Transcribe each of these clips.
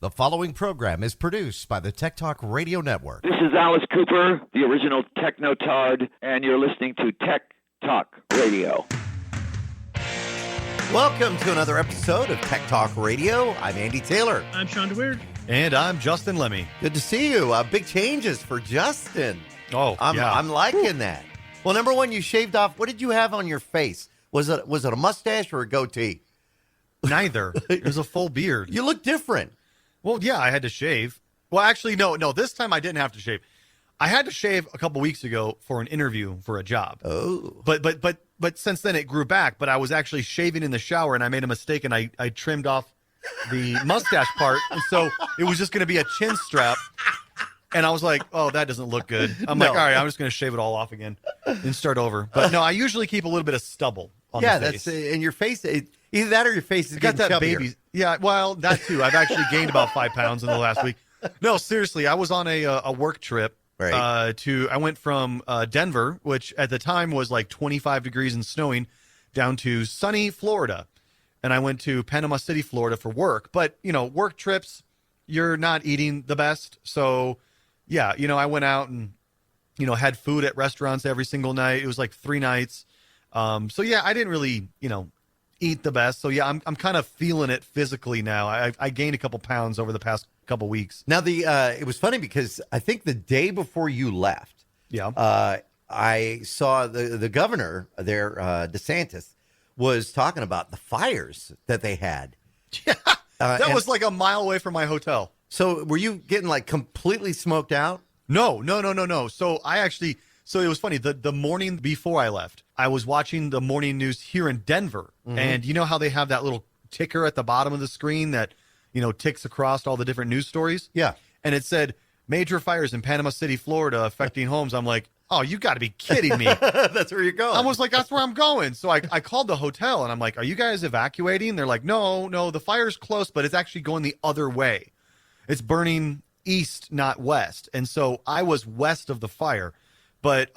The following program is produced by the Tech Talk Radio Network. This is Alice Cooper, the original Technotard, and you're listening to Tech Talk Radio. Welcome to another episode of Tech Talk Radio. I'm Andy Taylor. I'm Shawn and Justin. And I'm Justin Lemmy. Good to see you. Big changes for Justin. Oh, I'm liking that. Well, number one, you shaved off. What did you have on your face? Was it a mustache or a goatee? Neither. It was a full beard. You look different. Well, yeah, I had to shave. Well, actually, no. This time I didn't have to shave. I had to shave a couple weeks ago for an interview for a job. Oh. But since then it grew back. But I was actually shaving in the shower and I made a mistake and I trimmed off the mustache part. And so it was just going to be a chin strap. And I was like, oh, that doesn't look good. I'm like, all right, I'm just going to shave it all off again and start over. But no, I usually keep a little bit of stubble on the face. That's in your face. Either that or your face is got getting that chubbier. baby. Yeah, well, that too. I've actually gained about 5 pounds in the last week. No, seriously, I was on a work trip. Right. I went from Denver, which at the time was like 25 degrees and snowing, down to sunny Florida. And I went to Panama City, Florida for work. But, work trips, you're not eating the best. So, yeah, I went out and, had food at restaurants every single night. It was like 3 nights. So, yeah, I didn't really, eat the best. So, yeah, I'm kind of feeling it physically now. I gained a couple pounds over the past couple weeks. Now, it was funny because I think the day before you left, I saw the governor there, DeSantis, was talking about the fires that they had. Yeah, that was like a mile away from my hotel. So were you getting like completely smoked out? No. So it was funny. The morning before I left, I was watching the morning news here in Denver. Mm-hmm. And you know how they have that little ticker at the bottom of the screen that, ticks across all the different news stories? Yeah. And it said, major fires in Panama City, Florida affecting homes. I'm like, oh, you got to be kidding me. That's where you're going. I was like, that's where I'm going. So I called the hotel and I'm like, are you guys evacuating? They're like, no, the fire's close, but it's actually going the other way. It's burning east, not west. And so I was west of the fire. But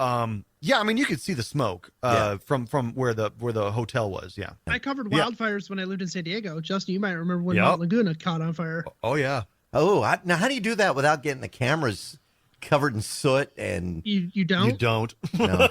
yeah, I mean, you could see the smoke from where the hotel was. Yeah. I covered wildfires when I lived in San Diego. Justin, you might remember when Mount Laguna caught on fire. Oh, yeah. Oh, now how do you do that without getting the cameras covered in soot? And you don't? You don't. No.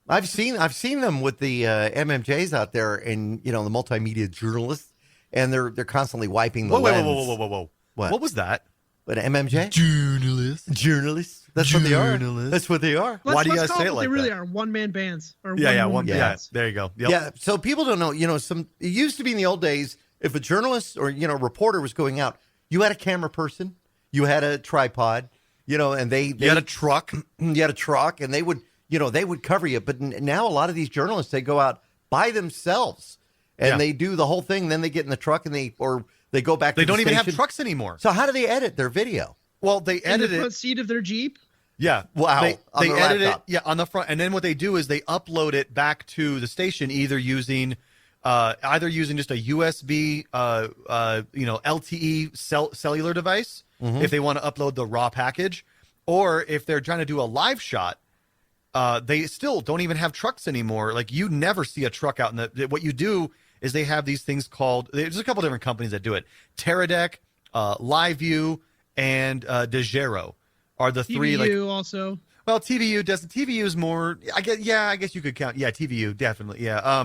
I've seen them with the MMJs out there and, the Multimedia Journalist, and they're constantly wiping the lens. Whoa. What was that? What, MMJ? Journalist. That's what they are. That's what they are. Why do you guys say it like that? They really are one-man bands. Or bands. There you go. Yep. Yeah, so people don't know, it used to be in the old days, if a journalist or, reporter was going out, you had a camera person, you had a tripod, and they had a truck. You had a truck, and they would cover you. But now a lot of these journalists, they go out by themselves, and they do the whole thing. Then they get in the truck, and they go back to the station. They don't even have trucks anymore. So how do they edit their video? Well, they edit in the front seat of their Jeep. Yeah. Wow. They edit laptop. it. Yeah, on the front, and then what they do is they upload it back to the station, either using just a USB, LTE cellular device, if they want to upload the raw package, or if they're trying to do a live shot. They still don't even have trucks anymore. Like, you never see a truck out in what you do is they have these things called, there's a couple different companies that do it. Teradek, LiveView, and Dejero are the three. TVU also. Well, TVU is more, I guess you could count. Yeah, TVU, definitely. Yeah.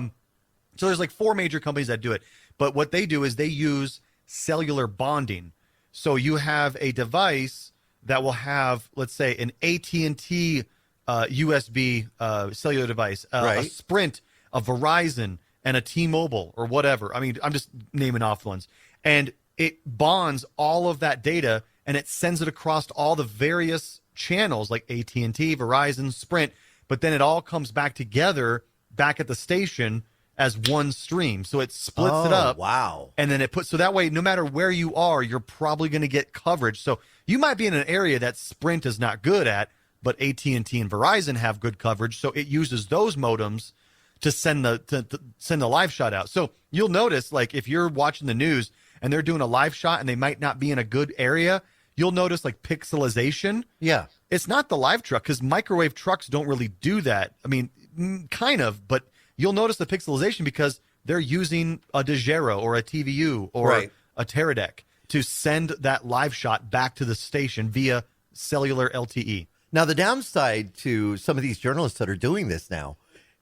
So there's like 4 major companies that do it. But what they do is they use cellular bonding. So you have a device that will have, let's say, an AT&T USB cellular device, a Sprint, a Verizon, and a T-Mobile or whatever. I mean, I'm just naming off ones. And it bonds all of that data and it sends it across all the various channels like AT&T, Verizon, Sprint. But then it all comes back together back at the station as one stream. So it splits it up. Wow. And then so that way, no matter where you are, you're probably going to get coverage. So you might be in an area that Sprint is not good at, but AT&T and Verizon have good coverage. So it uses those modems to send the live shot out. So you'll notice, like, if you're watching the news and they're doing a live shot and they might not be in a good area, you'll notice like pixelization. Yeah. It's not the live truck because microwave trucks don't really do that. I mean, kind of, but you'll notice the pixelization because they're using a Dejero or a TVU or a Teradek to send that live shot back to the station via cellular LTE. Now, the downside to some of these journalists that are doing this now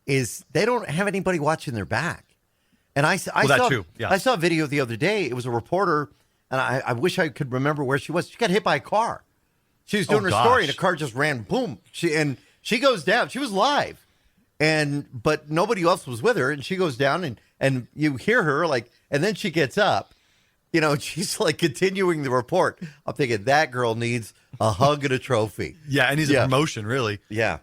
is they don't have anybody watching their back. And I saw a video the other day. It was a reporter, and I wish I could remember where she was. She got hit by a car. She was doing her story, and a car just ran, boom. She goes down. She was live, but nobody else was with her, and she goes down, and you hear her, like, and then she gets up. You know, she's like continuing the report. I'm thinking that girl needs a hug and a trophy. Yeah, and needs a promotion, really. Yeah.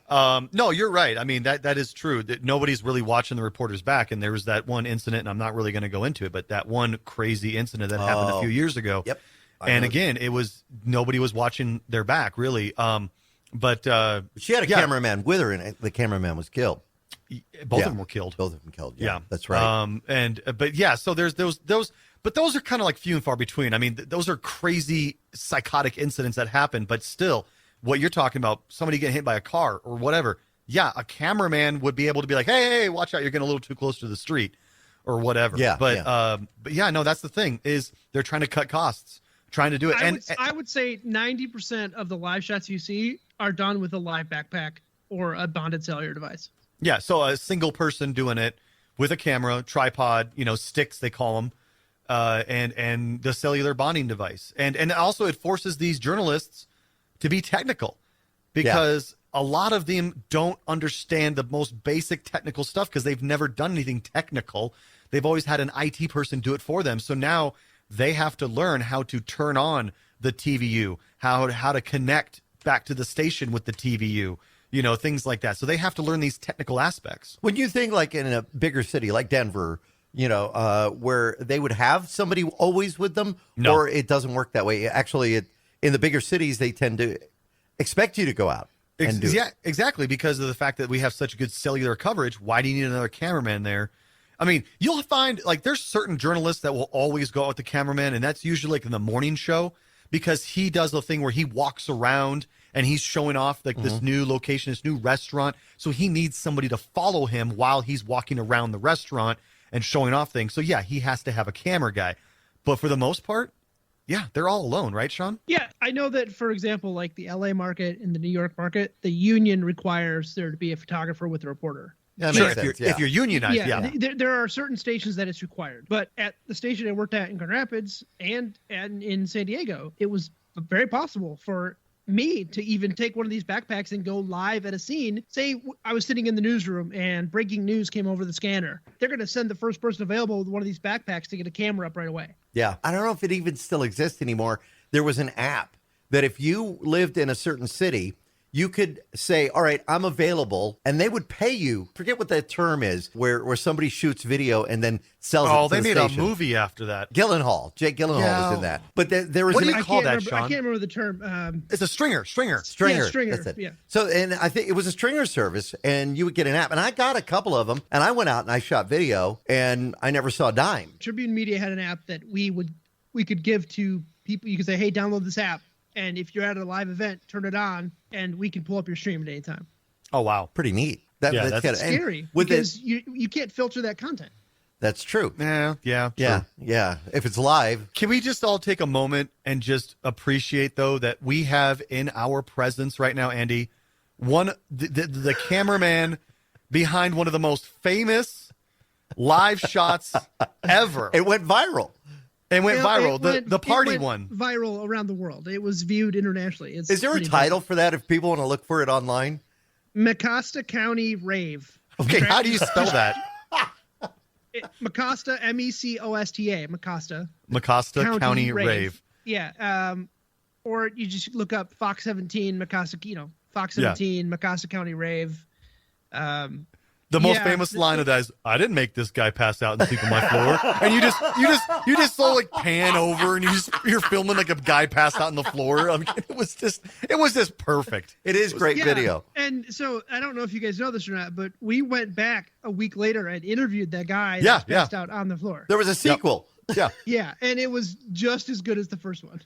No, you're right. I mean, that is true. That nobody's really watching the reporters back. And there was that one incident, and I'm not really going to go into it, but that one crazy incident that happened a few years ago. Yep. And again, nobody was watching their back, really. But she had a cameraman with her, and the cameraman was killed. Both of them were killed. Both of them killed. Yeah, that's right. So there's those. But those are kind of like few and far between. I mean, those are crazy psychotic incidents that happen. But still, what you're talking about, somebody getting hit by a car or whatever, yeah, a cameraman would be able to be like, hey, watch out, you're getting a little too close to the street or whatever. Yeah. But no, that's the thing is they're trying to cut costs, trying to do it. I would say 90% of the live shots you see are done with a live backpack or a bonded cellular device. Yeah, so a single person doing it with a camera, tripod, sticks, they call them. And the cellular bonding device. And also it forces these journalists to be technical because a lot of them don't understand the most basic technical stuff because they've never done anything technical. They've always had an IT person do it for them. So now they have to learn how to turn on the TVU, how to connect back to the station with the TVU, things like that. So they have to learn these technical aspects. When you think like in a bigger city like Denver, where they would have somebody always with them, or it doesn't work that way. Actually, in the bigger cities, they tend to expect you to go out and do it. Exactly, because of the fact that we have such good cellular coverage. Why do you need another cameraman there? I mean, you'll find, like, there's certain journalists that will always go out with the cameraman, and that's usually like in the morning show, because he does the thing where he walks around and he's showing off like this new location, this new restaurant. So he needs somebody to follow him while he's walking around the restaurant and showing off things. So, yeah, he has to have a camera guy. But for the most part, yeah, they're all alone, right, Shawn? Yeah, I know that, for example, like the LA market and the New York market, the union requires there to be a photographer with a reporter. Yeah, sure, if you're unionized, There are certain stations that it's required. But at the station I worked at in Grand Rapids and in San Diego, it was very possible for me to even take one of these backpacks and go live at a scene. Say I was sitting in the newsroom and breaking news came over the scanner. They're going to send the first person available with one of these backpacks to get a camera up right away. Yeah. I don't know if it even still exists anymore. There was an app that if you lived in a certain city, you could say, all right, I'm available, and they would pay you. Forget what that term is, where somebody shoots video and then sells it to the station. Oh, they made a movie after that. Jake Gyllenhaal was in that. But there was what do you call that, Shawn? I can't remember the term. It's a stringer. Yeah, stringer. That's it. Yeah. So, and I think it was a stringer service, and you would get an app. And I got a couple of them, and I went out and I shot video, and I never saw a dime. Tribune Media had an app that we could give to people. You could say, hey, download this app. And if you're at a live event, turn it on, and we can pull up your stream at any time. Oh, wow. Pretty neat. That's scary because you can't filter that content. That's true. Yeah. If it's live. Can we just all take a moment and just appreciate, though, that we have in our presence right now, Andy, the cameraman behind one of the most famous live shots ever. It went viral. It went viral. The party went one. Viral around the world. It was viewed internationally. Is there a title for that if people want to look for it online? Mecosta County Rave. Okay, how do you spell that? Mecosta, Mecosta. Mecosta County Rave. Yeah. Or you just look up Fox 17, Mecosta, Fox 17, Mecosta County Rave. The most famous line of that is, "I didn't make this guy pass out and sleep on my floor." And you just so like pan over and you're filming like a guy passed out on the floor. I mean, it was just perfect. It is great video. And so I don't know if you guys know this or not, but we went back a week later and interviewed that guy that passed out on the floor. There was a sequel. Yep. Yeah, and it was just as good as the first one.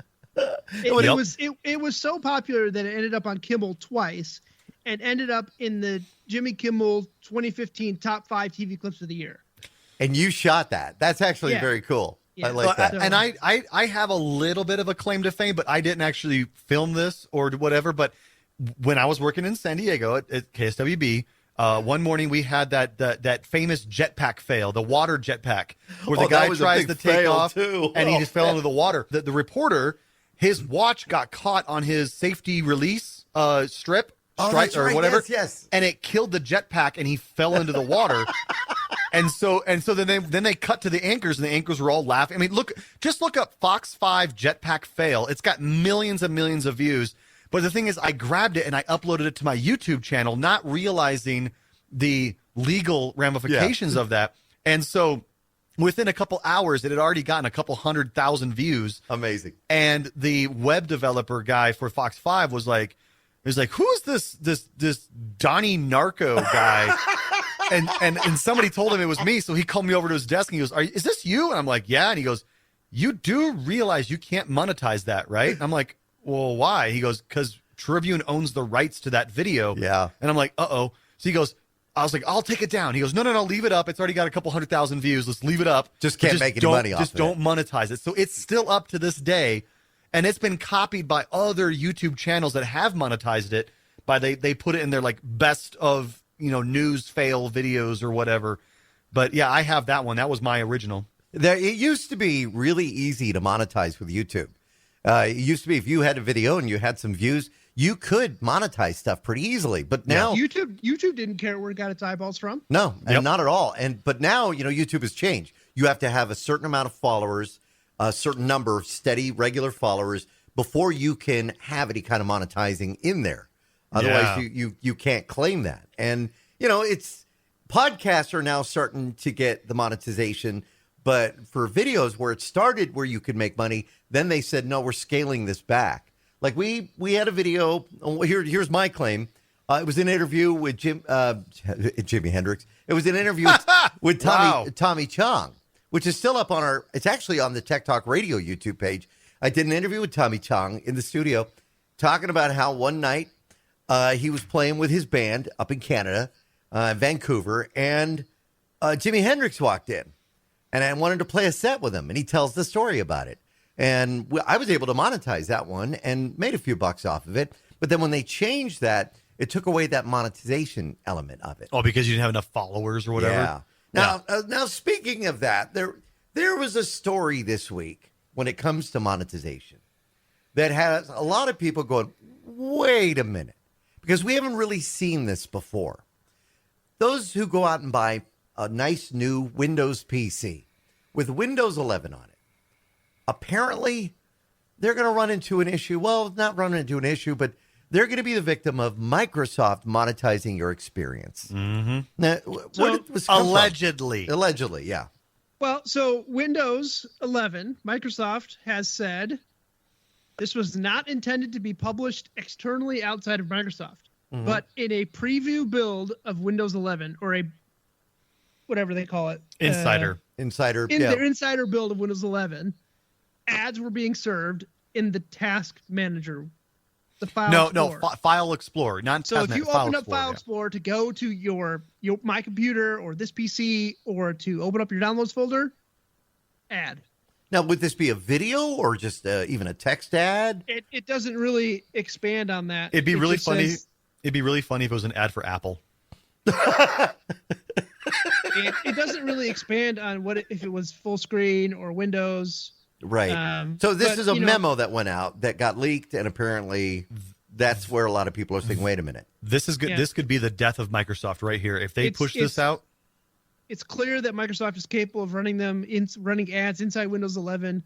It was so popular that it ended up on Kimmel twice. And ended up in the Jimmy Kimmel 2015 top 5 TV clips of the year. And you shot that. That's actually very cool. Yeah. I like that. And I have a little bit of a claim to fame, but I didn't actually film this or whatever. But when I was working in San Diego at KSWB, one morning we had that famous jetpack fail, the water jetpack, where the guy tries to take off and he just fell into the water. The reporter, his watch got caught on his safety release strip or whatever, yes. and it killed the jetpack, and he fell into the water. And so then they cut to the anchors, and the anchors were all laughing. I mean, just look up Fox 5 jetpack fail. It's got millions and millions of views. But the thing is, I grabbed it and I uploaded it to my YouTube channel, not realizing the legal ramifications of that. And so within a couple hours, it had already gotten a couple 100,000 views. Amazing. And the web developer guy for Fox 5 was like, who's this Donnie Narco guy? and somebody told him it was me. So he called me over to his desk and he goes, is this you? And I'm like, yeah. And he goes, you do realize you can't monetize that, right? And I'm like, well, why? He goes, because Tribune owns the rights to that video. Yeah. And I'm like, uh-oh. So he goes, I was like, I'll take it down. He goes, no, leave it up. It's already got a couple 100,000 views. Let's leave it up. Just can't make any money off of it. Just don't monetize it. So it's still up to this day. And it's been copied by other YouTube channels that have monetized it. They put it in their like best of, news fail videos or whatever. But yeah, I have that one. That was my original. It used to be really easy to monetize with YouTube. It used to be if you had a video and you had some views, you could monetize stuff pretty easily. But now YouTube didn't care where it got its eyeballs from. No, and not at all. But now, YouTube has changed. You have to have a certain amount of followers, a certain number of steady, regular followers before you can have any kind of monetizing in there. Otherwise, you can't claim that. And, it's podcasts are now starting to get the monetization. But for videos where it started where you could make money, then they said, no, we're scaling this back. Like we had a video. Here's my claim. It was an interview with Jimi Hendrix. It was an interview with Tommy Chong, which is still up on it's actually on the Tech Talk Radio YouTube page. I did an interview with Tommy Chong in the studio talking about how one night he was playing with his band up in Canada, Vancouver, and Jimi Hendrix walked in. And I wanted to play a set with him, and he tells the story about it. And I was able to monetize that one and made a few bucks off of it. But then when they changed that, it took away that monetization element of it. Oh, because you didn't have enough followers or whatever? Yeah. Now speaking of that, there was a story this week when it comes to monetization that has a lot of people going, wait a minute, because we haven't really seen this before. Those who go out and buy a nice new Windows PC with Windows 11 on it, apparently they're going to run into an issue. Well, not run into an issue, but they're going to be the victim of Microsoft monetizing your experience. Mm-hmm. Now, where did this come allegedly. From? Allegedly, yeah. Well, so Windows 11, Microsoft has said this was not intended to be published externally outside of Microsoft, but in a preview build of Windows 11 or a whatever they call it. Insider. Their insider build of Windows 11, ads were being served in the task manager, the file explorer. File Explorer, not so if you open up File yeah. Explorer to go to your my computer or this PC or to open up your downloads folder, ad. Now, would this be a video or just even a text ad? It doesn't really expand on that. It'd be really funny. It'd be really funny if it was an ad for Apple. It doesn't really expand on if it was full screen or Windows. Right. So this is a memo that went out that got leaked, and apparently that's where a lot of people are saying, wait a minute. This is good. Yeah. This could be the death of Microsoft right here. If they push this out. It's clear that Microsoft is capable of running ads inside Windows 11,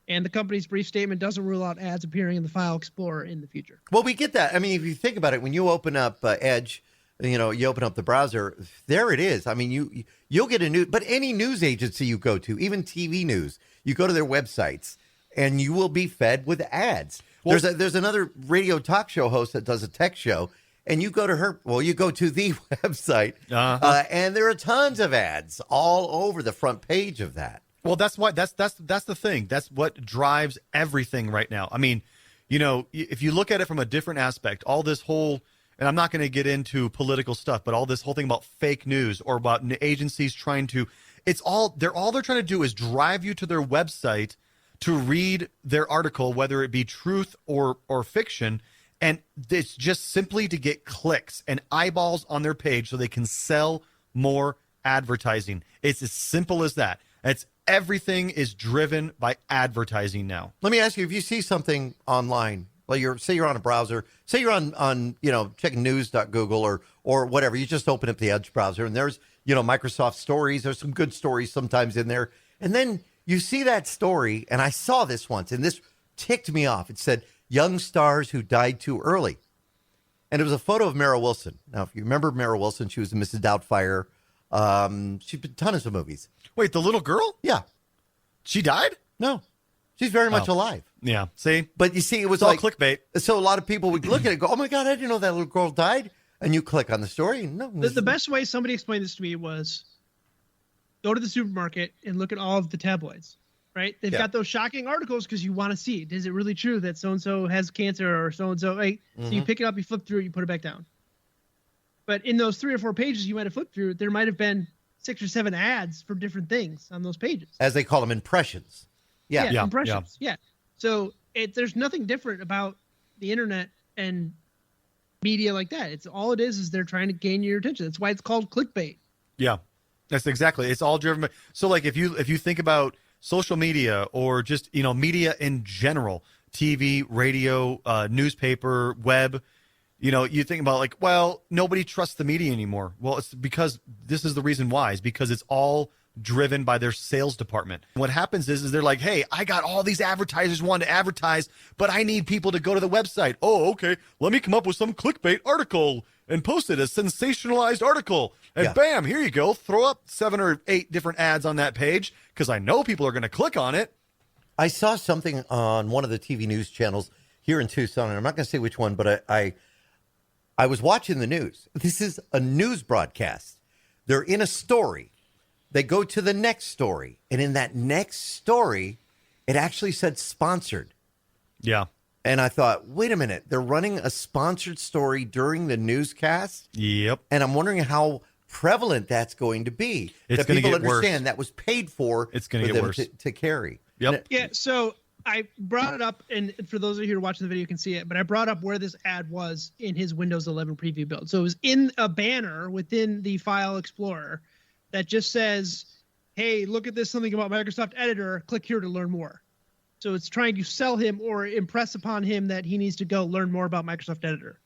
and the company's brief statement doesn't rule out ads appearing in the File Explorer in the future. Well, we get that. I mean, if you think about it, when you open up Edge, you open up the browser, there it is. I mean, you'll get but any news agency you go to, even TV news, you go to their websites and you will be fed with ads. Well, there's another radio talk show host that does a tech show, and you go to you go to the website, and there are tons of ads all over the front page of that. Well, that's why that's the thing. That's what drives everything right now. I mean, if you look at it from a different aspect, all this whole, and I'm not going to get into political stuff, but all this whole thing about fake news or about agencies trying to they're trying to do is drive you to their website to read their article, whether it be truth or fiction. And it's just simply to get clicks and eyeballs on their page so they can sell more advertising. It's as simple as that. Everything is driven by advertising now. Let me ask you, if you see something online, like say you're on a browser, say you're on checking news.google or whatever, you just open up the Edge browser and there's, Microsoft stories, there's some good stories sometimes in there. And then you see that story, and I saw this once, and this ticked me off. It said, young stars who died too early. And it was a photo of Mara Wilson. Now, if you remember Mara Wilson, she was in Mrs. Doubtfire. She's been tons of movies. Wait, the little girl? Yeah. She died? No. She's very much alive. Yeah. See? But you see, it was all like clickbait. So a lot of people would look at it and go, oh my God, I didn't know that little girl died. And you click on the story. No. The best way somebody explained this to me was go to the supermarket and look at all of the tabloids, right? They've got those shocking articles because you want to see, is it really true that so-and-so has cancer or so-and-so? Right? So you pick it up, you flip through it, you put it back down. But in those 3 or 4 pages you might have flipped through, there might have been 6 or 7 ads for different things on those pages. As they call them, impressions. Yeah. Impressions. Yeah. So there's nothing different about the internet and media like that. It's all it is they're trying to gain your attention. That's why it's called clickbait. Yeah, that's exactly. It's all driven by. So like if you think about social media or just, media in general, TV, radio, newspaper, web, you think about like, well, nobody trusts the media anymore. Well, it's because this is the reason why, is because it's all driven by their sales department. What happens is they're like, hey, I got all these advertisers wanting to advertise, but I need people to go to the website. Oh, okay. Let me come up with some clickbait article and post it as sensationalized article. And bam, here you go. Throw up 7 or 8 different ads on that page because I know people are going to click on it. I saw something on one of the TV news channels here in Tucson, and I'm not going to say which one, but I was watching the news. This is a news broadcast. They're in a story. They go to the next story, and in that next story, it actually said sponsored. Yeah. And I thought, wait a minute, they're running a sponsored story during the newscast? Yep. And I'm wondering how prevalent that's going to be. It's going to get understand worse. That was paid for. It's going to get worse. To carry. Yep. Yeah, so I brought it up, and for those of you who are watching the video, you can see it, but I brought up where this ad was in his Windows 11 preview build. So it was in a banner within the File Explorer that just says, hey, look at this, something about Microsoft Editor, click here to learn more. So it's trying to sell him or impress upon him that he needs to go learn more about Microsoft Editor.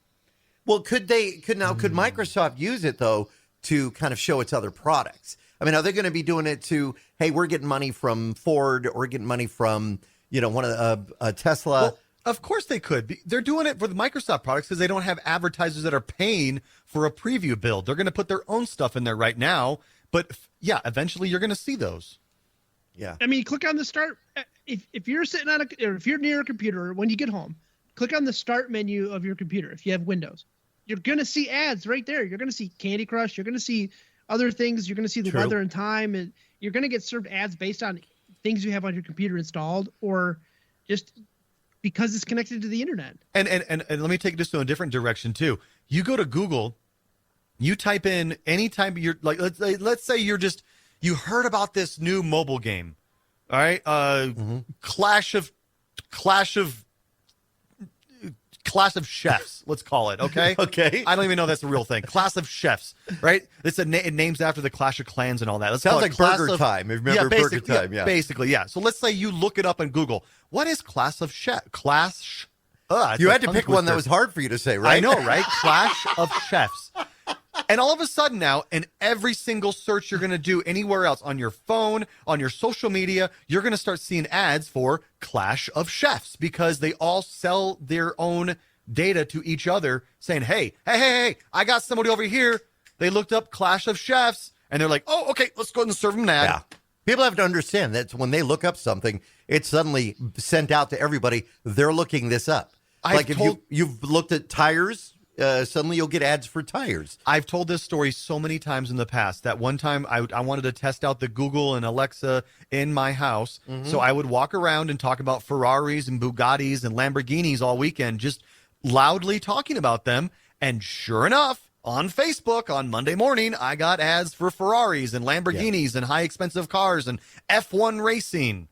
Well, could Microsoft use it, though, to kind of show its other products? I mean, are they going to be doing it to, hey, we're getting money from Ford, or we're getting money from, one of Tesla? Well, of course they could. They're doing it for the Microsoft products because they don't have advertisers that are paying for a preview build. They're going to put their own stuff in there right now. But yeah, eventually you're going to see those. Yeah. I mean, click on the start. If you're sitting on or if you're near a computer when you get home, click on the start menu of your computer. If you have Windows, you're going to see ads right there. You're going to see Candy Crush. You're going to see other things. You're going to see the weather and time, and you're going to get served ads based on things you have on your computer installed, or just because it's connected to the internet. And let me take this to a different direction too. You go to Google. You type in any type of your, like, let's say you heard about this new mobile game. All right. Clash of Chefs, let's call it. Okay. Okay. I don't even know that's a real thing. Clash of Chefs, right? It's it names after the Clash of Clans and all that. Sounds like Burger Time. If you remember Burger Time. Yeah. Basically. Yeah. So let's say you look it up on Google. What is Clash of Chefs? Clash. You had to pick one that was hard for you to say, right? I know, right? Clash of Chefs. And all of a sudden now, in every single search you're going to do anywhere else, on your phone, on your social media, you're going to start seeing ads for Clash of Chefs because they all sell their own data to each other saying, hey, I got somebody over here. They looked up Clash of Chefs and they're like, oh, okay, let's go ahead and serve them an ad. Yeah. People have to understand that when they look up something, it's suddenly sent out to everybody. They're looking this up. If you've looked at tires, suddenly you'll get ads for tires. I've told this story so many times in the past that one time I wanted to test out the Google and Alexa in my house. Mm-hmm. So I would walk around and talk about Ferraris and Bugattis and Lamborghinis all weekend, just loudly talking about them. And sure enough, on Facebook on Monday morning, I got ads for Ferraris and Lamborghinis and high expensive cars and F1 racing.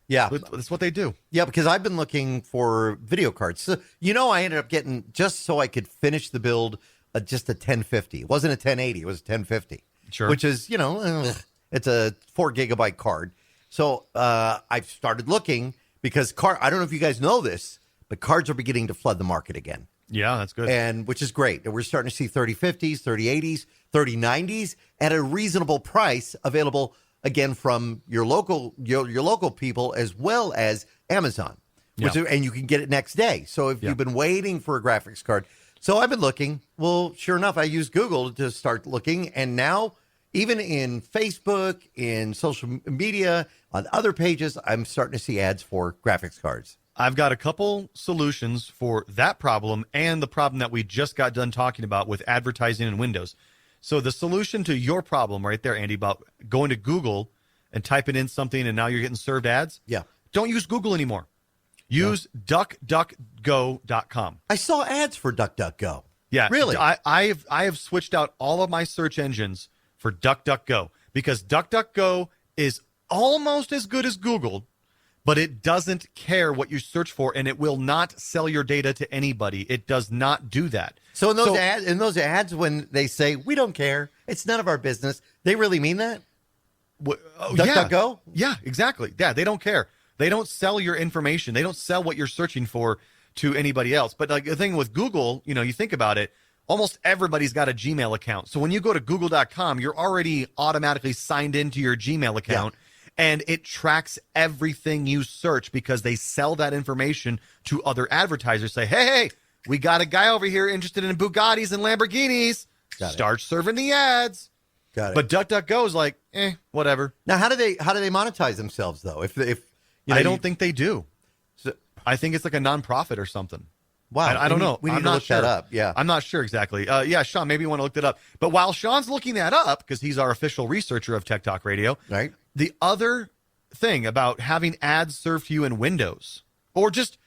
Yeah. That's what they do. Yeah, because I've been looking for video cards. So, I ended up getting, just so I could finish the build, just a 1050. It wasn't a 1080. It was a 1050. Sure. Which is, it's a 4 gigabyte card. So I started looking because I don't know if you guys know this, but cards are beginning to flood the market again. Yeah, that's good. And which is great. And we're starting to see 3050s, 3080s, 3090s at a reasonable price available again from your local people as well as Amazon. And you can get it next day. So if you've been waiting for a graphics card. So I've been looking. Well, sure enough, I used Google to start looking. And now even in Facebook, in social media, on other pages, I'm starting to see ads for graphics cards. I've got a couple solutions for that problem and the problem that we just got done talking about with advertising in Windows. So the solution to your problem right there, Andy, about going to Google and typing in something and now you're getting served ads. Yeah. Don't use Google anymore. Use duckduckgo.com. I saw ads for Duckduckgo. Yeah. Really? I have switched out all of my search engines for DuckDuckGo because DuckDuckGo is almost as good as Google, but it doesn't care what you search for, and it will not sell your data to anybody. It does not do that. So in those ads, when they say we don't care, it's none of our business, they really mean that? DuckDuckGo? Yeah, exactly. Yeah, they don't care. They don't sell your information. They don't sell what you're searching for to anybody else. But like the thing with Google, you think about it, almost everybody's got a Gmail account. So when you go to google.com, you're already automatically signed into your Gmail account. Yeah. And it tracks everything you search because they sell that information to other advertisers. Say, hey, we got a guy over here interested in Bugattis and Lamborghinis. Start serving the ads. Got it. But DuckDuckGo is like, whatever. Now, how do they monetize themselves though? If I don't think they do. So, I think it's like a nonprofit or something. Wow, I don't know. We need to look that up. Yeah, I'm not sure exactly. Shawn, maybe you want to look that up. But while Shawn's looking that up, because he's our official researcher of Tech Talk Radio, right? The other thing about having ads served to you in Windows or just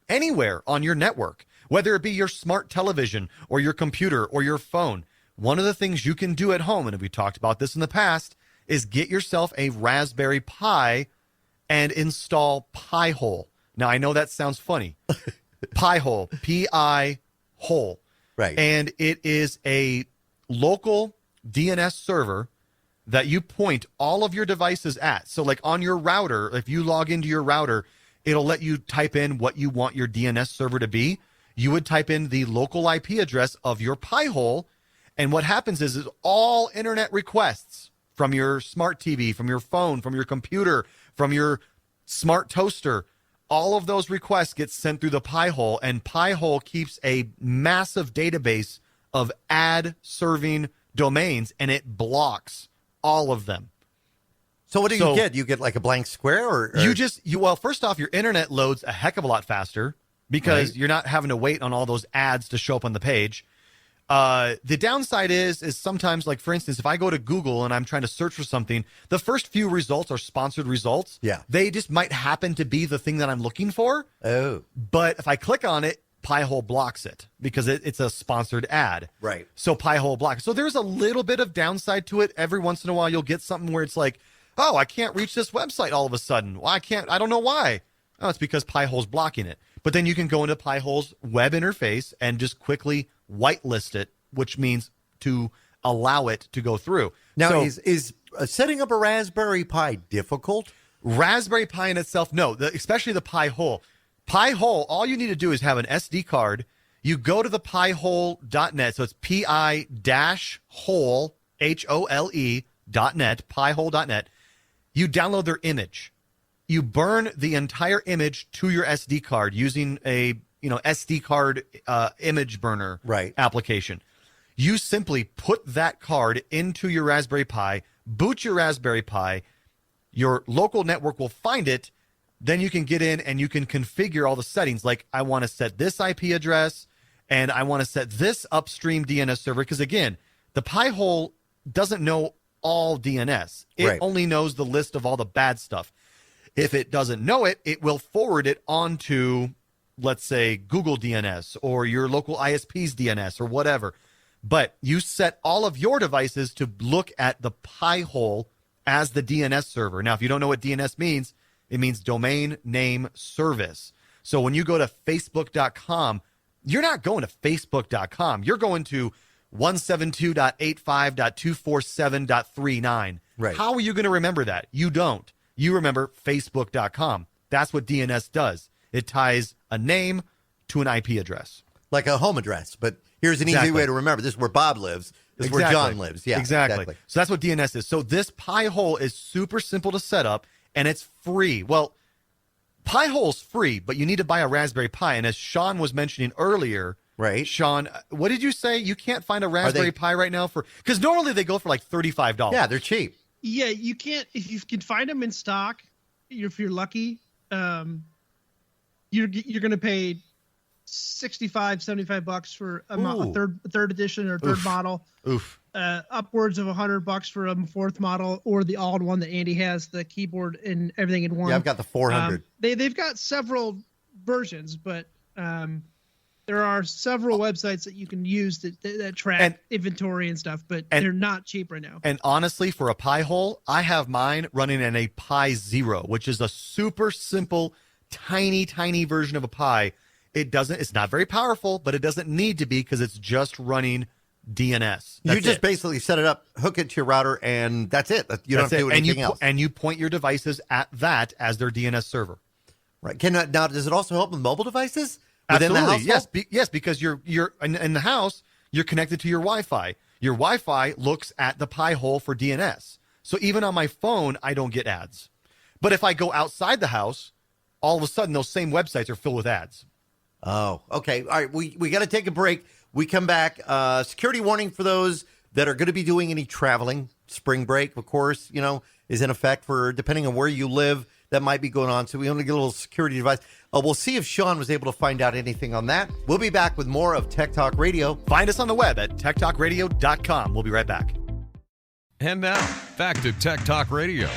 anywhere on your network, whether it be your smart television or your computer or your phone, one of the things you can do at home, and we talked about this in the past, is get yourself a Raspberry Pi and install PiHole. Now, I know that sounds funny. PiHole, P-I-hole. Right. And it is a local DNS server that you point all of your devices at. So like on your router, if you log into your router, it'll let you type in what you want your DNS server to be. You would type in the local IP address of your PiHole, and what happens is all internet requests from your smart TV, from your phone, from your computer, from your smart toaster, all of those requests get sent through the PiHole, and PiHole keeps a massive database of ad-serving domains, and it blocks all of them. So what do you get? You get like a blank square, or? Well, first off, your internet loads a heck of a lot faster because you're not having to wait on all those ads to show up on the page. The downside is sometimes, like for instance, if I go to Google and I'm trying to search for something, the first few results are sponsored results. Yeah. They just might happen to be the thing that I'm looking for. Oh. But if I click on it, PiHole blocks it because it's a sponsored ad. Right. So PiHole blocks. So there's a little bit of downside to it. Every once in a while, you'll get something where it's like, oh, I can't reach this website all of a sudden. Well, I don't know why. Oh, it's because PiHole's blocking it. But then you can go into PiHole's web interface and just quickly whitelist it, which means to allow it to go through. Now, is setting up a Raspberry Pi difficult? Raspberry Pi in itself, no, especially the PiHole. PiHole, all you need to do is have an SD card. You go to the PiHole.net, so it's pi-hole, H-O-L-E.net, PiHole.net. You download their image. You burn the entire image to your SD card using a SD card image burner application. You simply put that card into your Raspberry Pi, boot your Raspberry Pi, your local network will find it, then you can get in and you can configure all the settings. Like, I want to set this IP address, and I want to set this upstream DNS server. Because, again, the PiHole doesn't know all DNS. It only knows the list of all the bad stuff. If it doesn't know it, it will forward it onto, let's say, Google DNS or your local ISP's DNS or whatever. But you set all of your devices to look at the PiHole as the DNS server. Now, if you don't know what DNS means, it means domain name service. So when you go to facebook.com, you're not going to facebook.com. You're going to 172.85.247.39. Right. How are you going to remember that? You don't. You remember facebook.com. That's what DNS does. It ties a name to an IP address. Like a home address, but here's an easy way to remember. This is where Bob lives. This is where John lives. Yeah, exactly. So that's what DNS is. So this PiHole is super simple to set up, and it's free. Well, PiHole's free, but you need to buy a Raspberry Pi. And as Shawn was mentioning earlier, right? Shawn, what did you say? You can't find a Raspberry Pi right now because normally they go for like $35. Yeah, they're cheap. Yeah, you can't if you can find them in stock. If you're lucky, you're going to pay $65-$75 for a third edition or third model. Oof. Upwards of $100 for a fourth model, or the all-in-one that Andy has, the keyboard and everything in one. Yeah, I've got the 400. They've got several versions, but there are several websites that you can use that track inventory and stuff, but they're not cheap right now. And honestly, for a PiHole, I have mine running in a Pi Zero, which is a super simple, tiny version of a Pi. It's not very powerful, but it doesn't need to be because it's just running DNS. You just basically set it up, hook it to your router, and that's it. You don't have to do anything else. And you point your devices at that as their DNS server. Right. Now, does it also help with mobile devices within the Absolutely. house? Yes, because you're in the house, you're connected to your Wi-Fi. Your Wi-Fi looks at the PiHole for DNS. So even on my phone, I don't get ads. But if I go outside the house, all of a sudden those same websites are filled with ads. Oh, okay. All right. We got to take a break. We come back. Security warning for those that are going to be doing any traveling. Spring break, of course, is in effect for depending on where you live. That might be going on. So we want to get a little security advice. We'll see if Shawn was able to find out anything on that. We'll be back with more of Tech Talk Radio. Find us on the web at techtalkradio.com. We'll be right back. And now, back to Tech Talk Radio.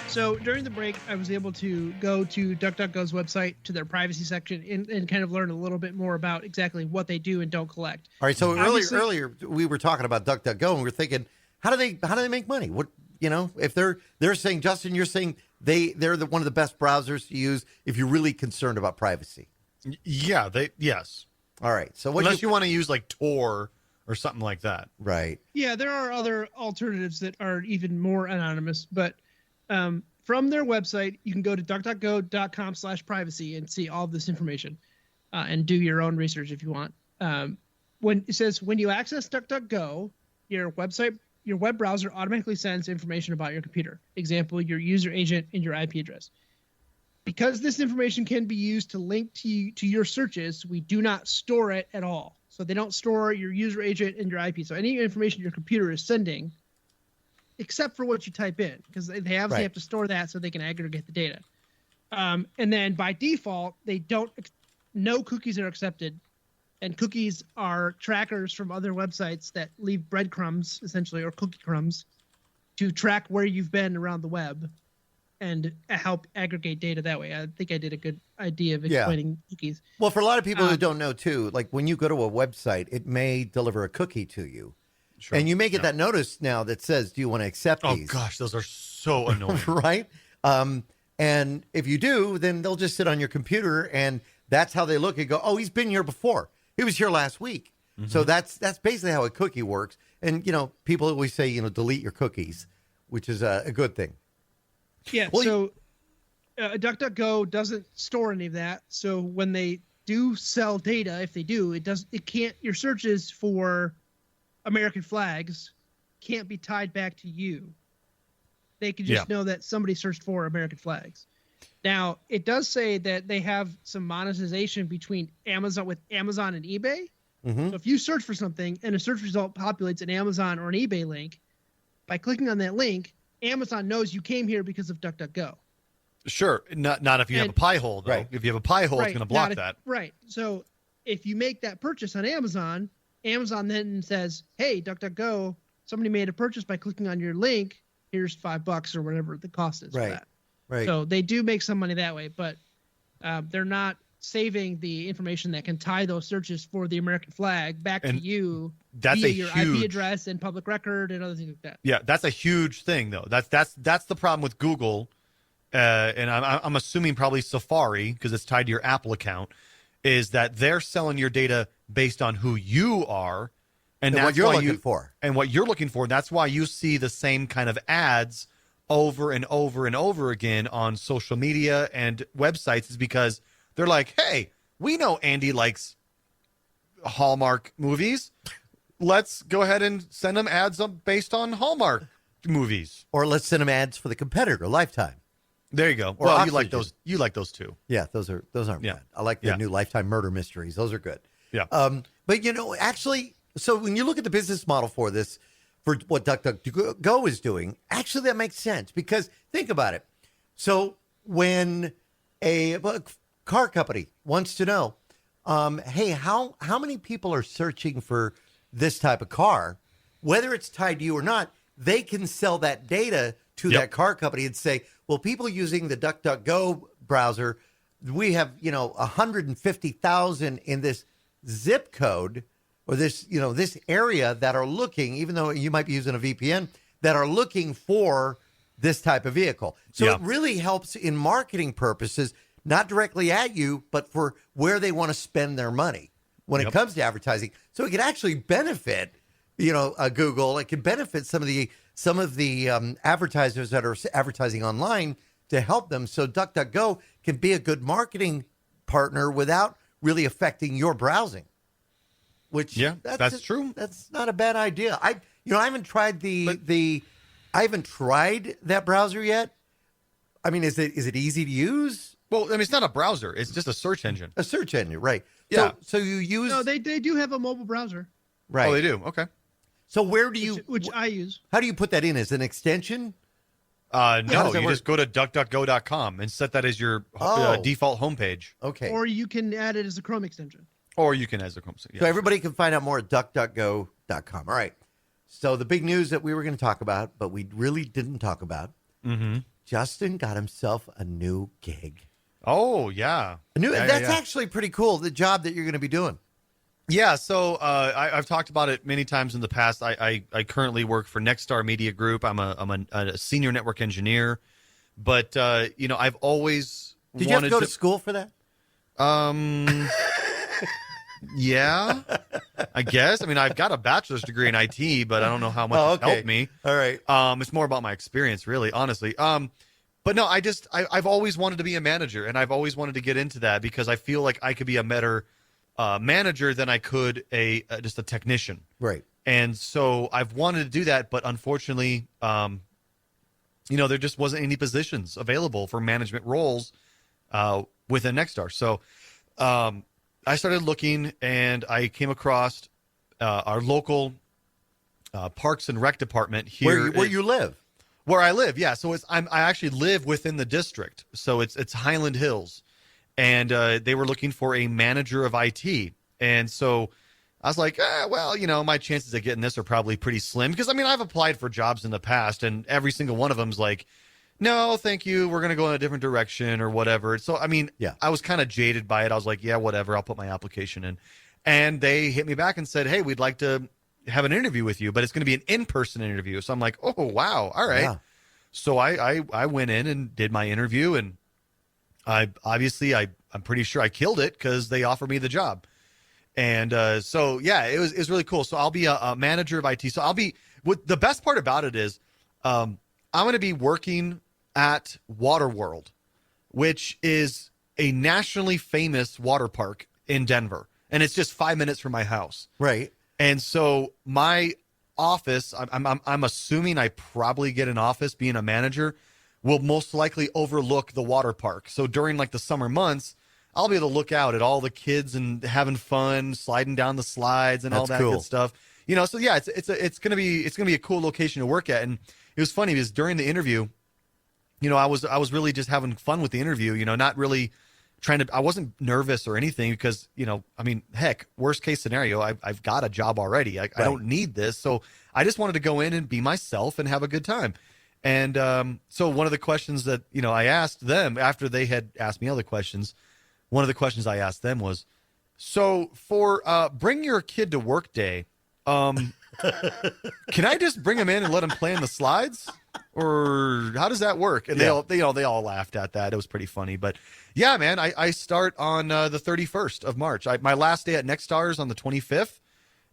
So during the break, I was able to go to Duckduckgo's website, to their privacy section, and kind of learn a little bit more about exactly what they do and don't collect. All right. So earlier we were talking about Duckduckgo, and we were thinking, how do they make money? What if they're saying, Justin, you're saying they're one of the best browsers to use if you're really concerned about privacy. Yeah. Yes. All right. So unless you want to use like Tor or something like that. Right. Yeah, there are other alternatives that are even more anonymous, but. From their website, you can go to duckduckgo.com/privacy and see all of this information and do your own research if you want. When it says when you access DuckDuckGo, your web browser automatically sends information about your computer. Example, your user agent and your IP address. Because this information can be used to link to your searches, we do not store it at all. So they don't store your user agent and your IP. So any information your computer is sending, except for what you type in, because they obviously have to store that so they can aggregate the data. And then by default, no cookies are accepted, and cookies are trackers from other websites that leave breadcrumbs, essentially, or cookie crumbs, to track where you've been around the web and help aggregate data that way. I think I did a good idea of explaining cookies. Well, for a lot of people who don't know, too, like when you go to a website, it may deliver a cookie to you. Sure. And you may get that notice now that says, do you want to accept these? Oh, gosh, those are so annoying. Right? And if you do, then they'll just sit on your computer, and that's how they look and go, oh, he's been here before. He was here last week. Mm-hmm. So that's basically how a cookie works. And, people always say, delete your cookies, which is a good thing. Yeah, so DuckDuckGo doesn't store any of that. So when they do sell data, if they do, your searches for American flags can't be tied back to you. They can just know that somebody searched for American flags. Now, it does say that they have some monetization between Amazon and eBay. Mm-hmm. So if you search for something and a search result populates an Amazon or an eBay link, by clicking on that link, Amazon knows you came here because of DuckDuckGo. Sure. Not if you have a PiHole, though. Right. If you have a PiHole, it's going to block that. Right. So if you make that purchase on Amazon then says, hey, DuckDuckGo, somebody made a purchase by clicking on your link. Here's $5 or whatever the cost is for that. Right. So they do make some money that way, but they're not saving the information that can tie those searches for the American flag back to you that's via a your huge IP address and public record and other things like that. Yeah, that's a huge thing, though. That's the problem with Google, and I'm assuming probably Safari, because it's tied to your Apple account, is that they're selling your data based on who you are, and that's what you're why looking for. And what you're looking for. That's why you see the same kind of ads over and over and over again on social media and websites, is because they're like, hey, we know Andy likes Hallmark movies. Let's go ahead and send them ads based on Hallmark movies. Or let's send them ads for the competitor, Lifetime. There you go. Or well, Oxygen. you like those too. Yeah, those aren't Yeah. bad. I like the new Lifetime murder mysteries. Those are good. Yeah. But actually, so when you look at the business model for this, for what DuckDuckGo is doing, actually that makes sense, because think about it. So when a car company wants to know, hey, how many people are searching for this type of car, whether it's tied to you or not, they can sell that data to that car company and say, well, people using the DuckDuckGo browser, we have, 150,000 in this zip code or this, this area that are looking, even though you might be using a VPN, that are looking for this type of vehicle. So it really helps in marketing purposes, not directly at you, but for where they want to spend their money when it comes to advertising. So it could actually benefit, Google. It could benefit some of the advertisers that are advertising online to help them. So DuckDuckGo can be a good marketing partner without really affecting your browsing. Which that's true. That's not a bad idea. I haven't tried I haven't tried that browser yet. I mean, is it easy to use? Well, I mean, it's not a browser. It's just a search engine. A search engine, right? Yeah. So you use? No, they do have a mobile browser. Right. Oh, they do. Okay. So where do you? Which I use. How do you put that in? As an extension? No, you just go to duckduckgo.com and set that as your default homepage. Okay. Or you can add it as a Chrome extension. Or you can as a Chrome. Yeah. So everybody can find out more at duckduckgo.com. All right. So the big news that we were going to talk about, but we really didn't talk about, Justin got himself a new gig. Oh, yeah. That's actually pretty cool, the job that you're going to be doing. Yeah, so I've talked about it many times in the past. I currently work for Nexstar Media Group. I'm a senior network engineer, but I've always Did you have to go to school for that? Yeah, I guess. I mean, I've got a bachelor's degree in IT, but I don't know how much it's helped me. All right. It's more about my experience, really, honestly. But no, I've always wanted to be a manager, and I've always wanted to get into that because I feel like I could be a better manager than I could just a technician. Right. And so I've wanted to do that, but unfortunately, there just wasn't any positions available for management roles within Nexstar. So I started looking, and I came across our local Parks and Rec department here. Where you live? Where I live, yeah. So I actually live within the district. So it's Highland Hills, and they were looking for a manager of IT. And so I was like, my chances of getting this are probably pretty slim because I've applied for jobs in the past, and every single one of them's like, no, thank you. We're going to go in a different direction or whatever. So, I was kind of jaded by it. I was like, yeah, whatever. I'll put my application in. And they hit me back and said, hey, we'd like to have an interview with you, but it's going to be an in-person interview. So I'm like, oh, wow. All right. Yeah. So I went in and did my interview, and I'm pretty sure I killed it because they offered me the job. And it was really cool. So I'll be a manager of IT. So the best part about it is I'm going to be working at Waterworld, which is a nationally famous water park in Denver. And it's just 5 minutes from my house. Right. And so my office, I'm assuming I probably get an office being a manager, will most likely overlook the water park. So during the summer months, I'll be able to look out at all the kids and having fun, sliding down the slides and all that good stuff. So yeah, it's gonna be a cool location to work at. And it was funny because during the interview, I was really just having fun with the interview, not really I wasn't nervous or anything because, heck, worst case scenario, I've got a job already. I don't need this. So I just wanted to go in and be myself and have a good time. And so one of the questions that, I asked them after they had asked me other questions one of the questions I asked them was, so for bring your kid to work day, can I just bring him in and let him play in the slides? Or how does that work? And they all laughed at that. It was pretty funny. But yeah, man, I start on the 31st of March. My last day at Nexstar is on the 25th.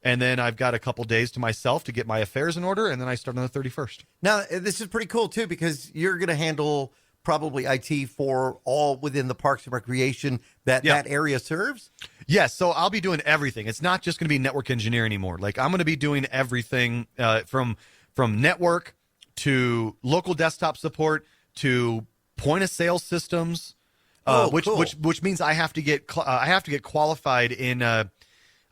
And then I've got a couple days to myself to get my affairs in order. And then I start on the 31st. Now, this is pretty cool, too, because you're going to handle probably IT for all within the Parks and Recreation that area serves? Yes, so I'll be doing everything. It's not just going to be network engineer anymore. Like, I'm going to be doing everything from network to local desktop support to point of sale systems, which means I have to get qualified in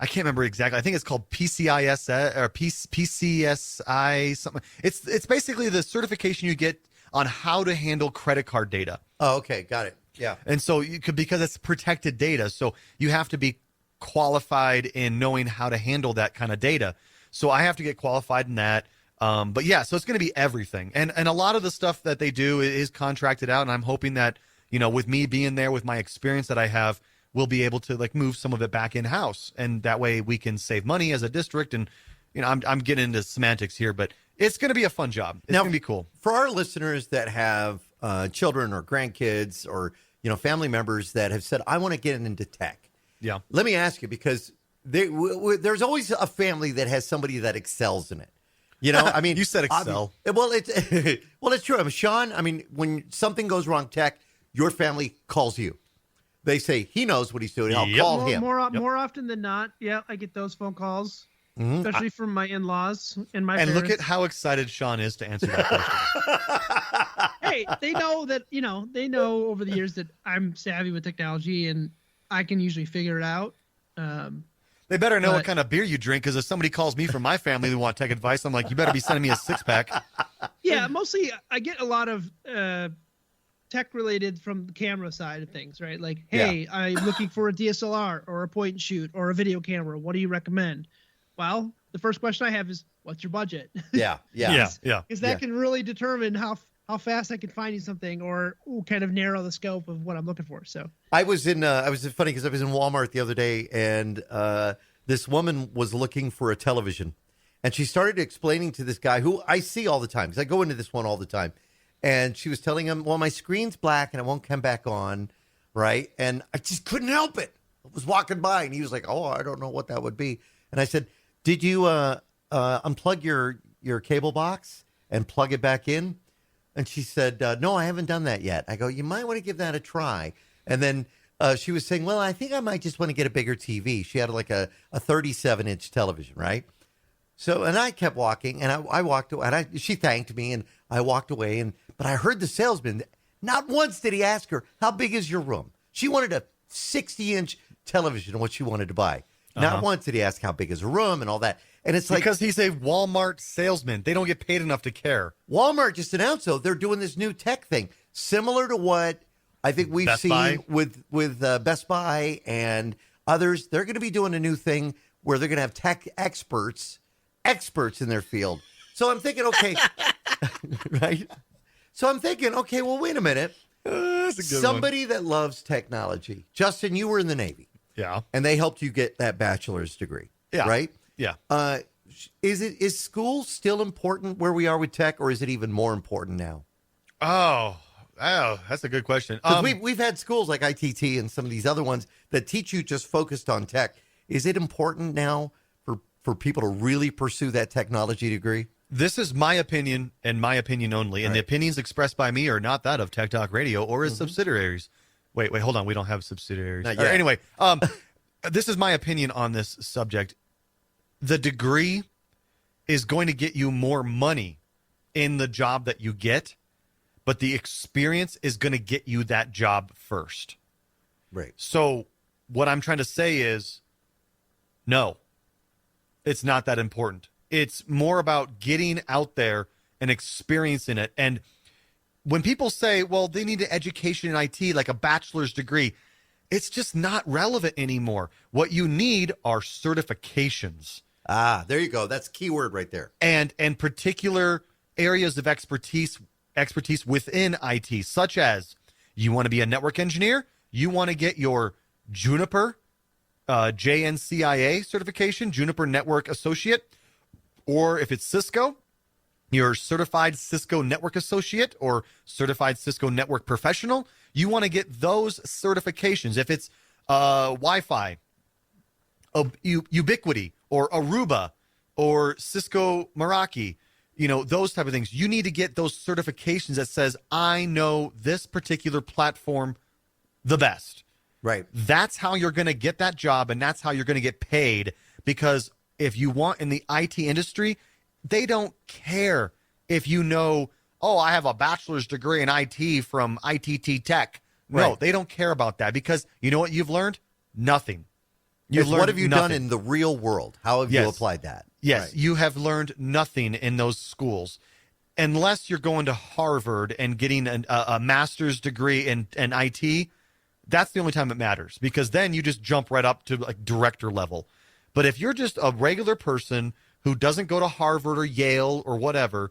I can't remember exactly. I think it's called PCIS or PCSI something. It's basically the certification you get on how to handle credit card data. Oh, okay, got it. Yeah. And so because it's protected data, so you have to be qualified in knowing how to handle that kind of data. So I have to get qualified in that. But yeah, so it's going to be everything. And a lot of the stuff that they do is contracted out. And I'm hoping that, with me being there with my experience that I have, we'll be able to like move some of it back in house. And that way we can save money as a district. And, I'm getting into semantics here, but it's going to be a fun job. It's going to be cool. For our listeners that have children or grandkids or, family members that have said, I want to get into tech. Yeah. Let me ask you, because there's always a family that has somebody that excels in it. I mean, you said excel. It's true. I mean, Shawn, when something goes wrong tech, your family calls you. They say he knows what he's doing. I'll call him. More often than not, I get those phone calls, especially from my in-laws and my parents. And look at how excited Shawn is to answer that question. Hey, they know that, they know over the years that I'm savvy with technology and I can usually figure it out. They better know what kind of beer you drink, because if somebody calls me from my family who want tech advice, I'm like, you better be sending me a 6-pack. Yeah, mostly I get a lot of tech related from the camera side of things, right? Like, hey, I'm looking for a DSLR or a point and shoot or a video camera. What do you recommend? Well, the first question I have is, what's your budget? Yeah. Because that can really determine how fast I can find you something or kind of narrow the scope of what I'm looking for. So I was funny because I was in Walmart the other day, and this woman was looking for a television, and she started explaining to this guy who I see all the time, because I go into this one all the time. And she was telling him, well, my screen's black and it won't come back on, right? And I just couldn't help it. I was walking by, and he was like, oh, I don't know what that would be. And I said, did you unplug your cable box and plug it back in? And she said, no, I haven't done that yet. I go, you might want to give that a try. And then she was saying, well, I think I might just want to get a bigger TV. She had like a 37-inch television, right? So, and I kept walking, and I walked away, and she thanked me, and I walked away, but I heard the salesman, not once did he ask her, how big is your room? She wanted a 60-inch television, what she wanted to buy. Not once did he ask how big is her room and all that. And it's like, because he's a Walmart salesman. They don't get paid enough to care. Walmart just announced, though, they're doing this new tech thing, similar to what I think we've seen with Best Buy and others. They're going to be doing a new thing where they're going to have tech experts in their field. So I'm thinking, okay, right? So I'm thinking, okay, well, wait a minute. Somebody that loves technology. Justin, you were in the Navy. Yeah. And they helped you get that bachelor's degree. Yeah. Right? Yeah. Is school still important where we are with tech, or is it even more important now? Oh, that's a good question. We've had schools like ITT and some of these other ones that teach you just focused on tech. Is it important now for people to really pursue that technology degree? This is my opinion and my opinion only, and the opinions expressed by me are not that of Tech Talk Radio or its subsidiaries. Wait, hold on. We don't have subsidiaries. Anyway, this is my opinion on this subject. The degree is going to get you more money in the job that you get, but the experience is going to get you that job first. Right. So what I'm trying to say is, no, it's not that important. It's more about getting out there and experiencing it. And when people say, well, they need an education in IT, like a bachelor's degree, it's just not relevant anymore. What you need are certifications. Ah, there you go. That's a key word right there. And particular areas of expertise within IT, such as you want to be a network engineer, you want to get your Juniper JNCIA certification, Juniper Network Associate, or if it's Cisco, your Certified Cisco Network Associate or Certified Cisco Network Professional. You want to get those certifications. If it's Wi-Fi, Ubiquity, or Aruba, or Cisco Meraki, those type of things. You need to get those certifications that says, I know this particular platform the best. Right. That's how you're going to get that job, and that's how you're going to get paid, because if you want in the IT industry, they don't care if I have a bachelor's degree in IT from ITT Tech. No, Right. They don't care about that, because you know what you've learned? Nothing. What have you done in the real world? How have you applied that? Yes, Right. you have learned nothing in those schools. Unless you're going to Harvard and getting a master's degree in IT, that's the only time it matters, because then you just jump right up to like director level. But if you're just a regular person who doesn't go to Harvard or Yale or whatever,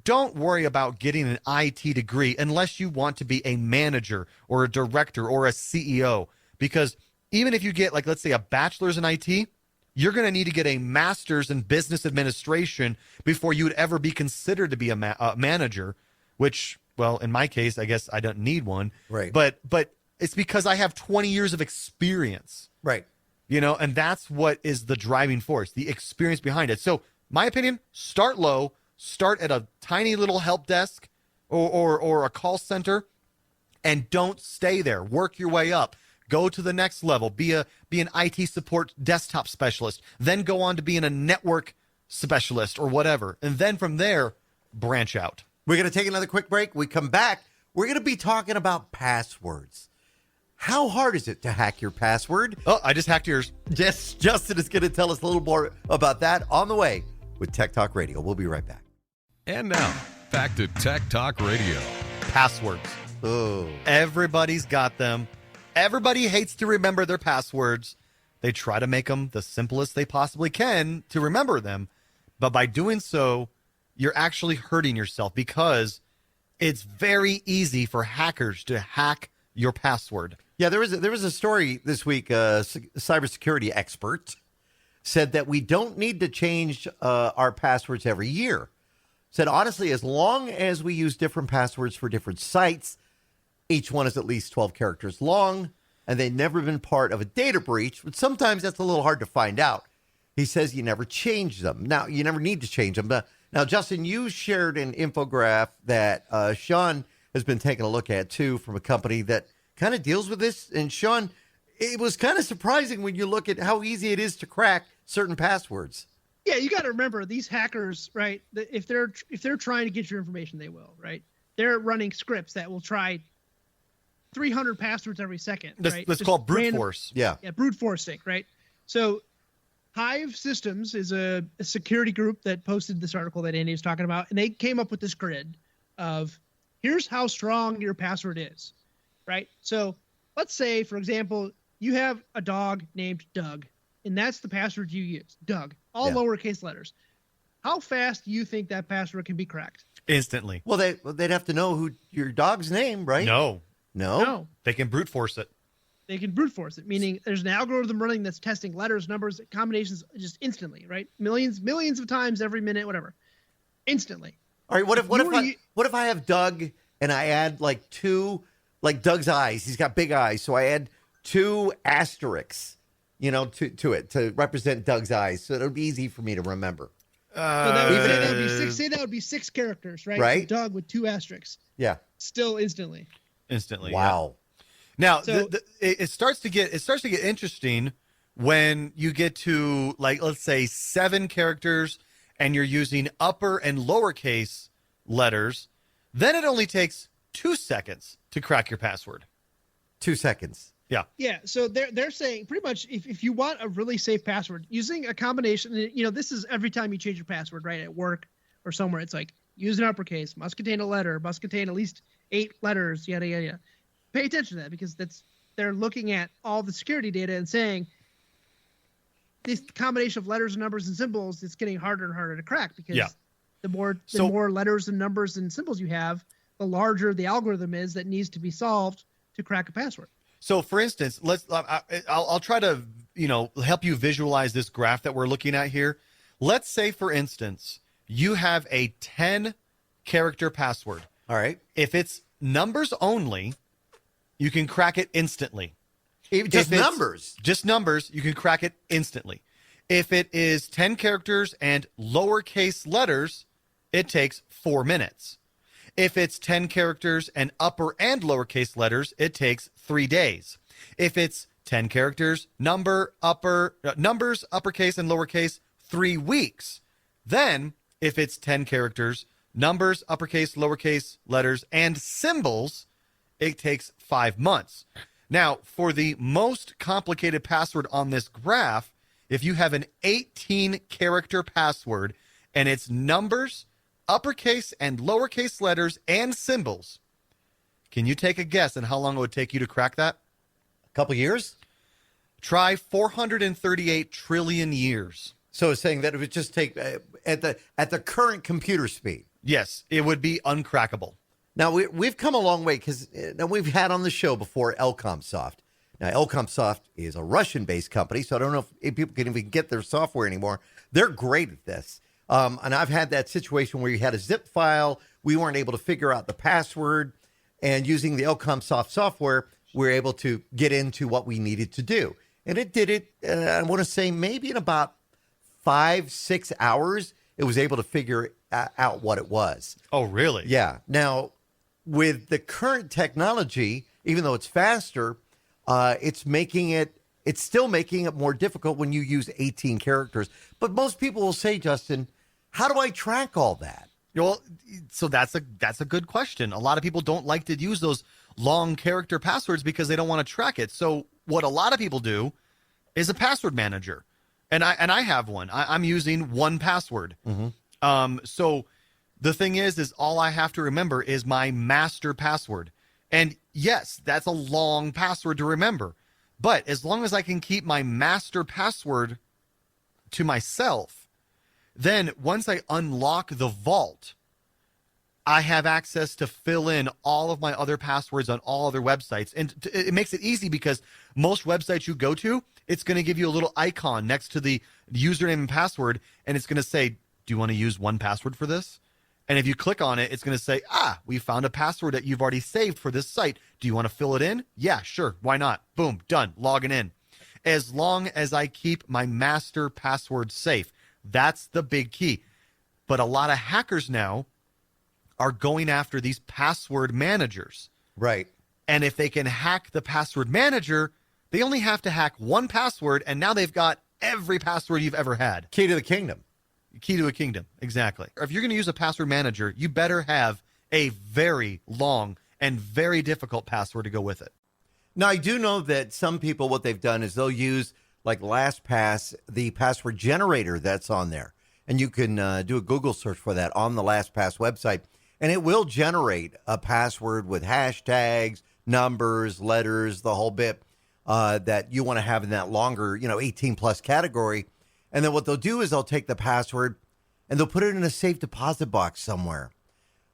don't worry about getting an IT degree unless you want to be a manager or a director or a CEO. Because even if you get, like, let's say a bachelor's in IT, you're going to need to get a master's in business administration before you would ever be considered to be a manager, which, well, in my case, I guess I don't need one. Right. But it's because I have 20 years of experience. Right. And that's what is the driving force, the experience behind it. So my opinion, start low, start at a tiny little help desk or a call center, and don't stay there. Work your way up. Go to the next level. Be an IT support desktop specialist. Then go on to being a network specialist or whatever. And then from there, branch out. We're going to take another quick break. We come back. We're going to be talking about passwords. How hard is it to hack your password? Oh, I just hacked yours. Justin is going to tell us a little more about that on the way with Tech Talk Radio. We'll be right back. And now, back to Tech Talk Radio. Passwords. Oh, Everybody's got them. Everybody hates to remember their passwords. They try to make them the simplest they possibly can to remember them. But by doing so, you're actually hurting yourself, because it's very easy for hackers to hack your password. yeah. There was a story this week. A cybersecurity expert said that we don't need to change our passwords every year. Said, honestly, as long as we use different passwords for different sites, each one is at least 12 characters long, and they've never been part of a data breach, but sometimes that's a little hard to find out. He says you never change them. Now, you never need to change them. Now, Justin, you shared an infographic that Shawn has been taking a look at, too, from a company that kind of deals with this. And, Shawn, it was kind of surprising when you look at how easy it is to crack certain passwords. Yeah, you got to remember these hackers, right? If they're trying to get your information, they will, right? They're running scripts that will try 300 passwords every second. Right? That's called brute force. Yeah. Yeah, brute forcing, right? So Hive Systems is a security group that posted this article that Andy was talking about, and they came up with this grid of here's how strong your password is, right? So let's say, for example, you have a dog named Doug, and that's the password you use, Doug, all lowercase letters. How fast do you think that password can be cracked? Instantly. Well, they'd have to know who your dog's name, right? No. No. They can brute force it. They can brute force it, meaning there's an algorithm running that's testing letters, numbers, combinations just instantly, right? Millions of times every minute, whatever. Instantly. All right, what if I have Doug and I add like two, like Doug's eyes, he's got big eyes, so I add two asterisks, to it to represent Doug's eyes, so it'll be easy for me to remember. So that would be six characters, right? Right. So Doug with two asterisks. Yeah. Still instantly. Wow. Now, So- it starts to get interesting when you get to, like, let's say 7 characters and you're using upper and lowercase letters. Then it only takes 2 seconds to crack your password. 2 seconds. Yeah. Yeah. So they're saying pretty much if you want a really safe password, using a combination, this is every time you change your password, right? At work or somewhere, it's like use an uppercase, must contain a letter, must contain at least 8 letters, yada, yada, yada. Pay attention to that, because they're looking at all the security data and saying this combination of letters and numbers and symbols, it's getting harder and harder to crack, because the more letters and numbers and symbols you have, the larger the algorithm is that needs to be solved to crack a password. So, for instance, I'll try to help you visualize this graph that we're looking at here. Let's say, for instance, you have a 10-character password. All right. If it's numbers only, you can crack it instantly. Just numbers? Just numbers, you can crack it instantly. If it is 10 characters and lowercase letters, it takes 4 minutes. If it's 10 characters and upper and lowercase letters, it takes 3 days. If it's 10 characters, numbers, uppercase and lowercase, 3 weeks. Then, if it's 10 characters, numbers, uppercase, lowercase, letters, and symbols, it takes 5 months. Now, for the most complicated password on this graph, if you have an 18-character password and it's numbers, uppercase and lowercase letters, and symbols, can you take a guess on how long it would take you to crack that? A couple years? Try 438 trillion years. So it's saying that it would just take at the current computer speed. Yes, it would be uncrackable. Now, we've come a long way because we've had on the show before Elcomsoft. Now, Elcomsoft is a Russian-based company, so I don't know if people can even get their software anymore. They're great at this. And I've had that situation where you had a zip file. We weren't able to figure out the password. And using the Elcomsoft software, we were able to get into what we needed to do. And it did it, I want to say, maybe in about 5-6 hours, it was able to figure out what it was. Oh, really? Yeah. Now, with the current technology, even though it's faster, it's still making it more difficult when you use 18 characters. But most people will say, Justin, how do I track all that? Well, so that's a good question. A lot of people don't like to use those long character passwords because they don't want to track it. So what a lot of people do is a password manager. And I have one. I'm using 1Password. Mm-hmm. So the thing is all I have to remember is my master password. And yes, that's a long password to remember. But as long as I can keep my master password to myself, then once I unlock the vault, I have access to fill in all of my other passwords on all other websites. And it makes it easy because most websites you go to, it's going to give you a little icon next to the username and password, and it's going to say, do you want to use 1Password for this? And if you click on it, it's going to say, we found a password that you've already saved for this site. Do you want to fill it in? Yeah, sure. Why not? Boom, done. Logging in. As long as I keep my master password safe. That's the big key. But a lot of hackers now are going after these password managers. Right. And if they can hack the password manager, they only have to hack 1Password, and now they've got every password you've ever had. Key to the kingdom. Key to a kingdom, exactly. If you're going to use a password manager, you better have a very long and very difficult password to go with it. Now, I do know that some people, what they've done is they'll use, like LastPass, the password generator that's on there. And you can do a Google search for that on the LastPass website. And it will generate a password with hashtags, numbers, letters, the whole bit that you want to have in that longer, 18-plus category. And then what they'll do is they'll take the password and they'll put it in a safe deposit box somewhere,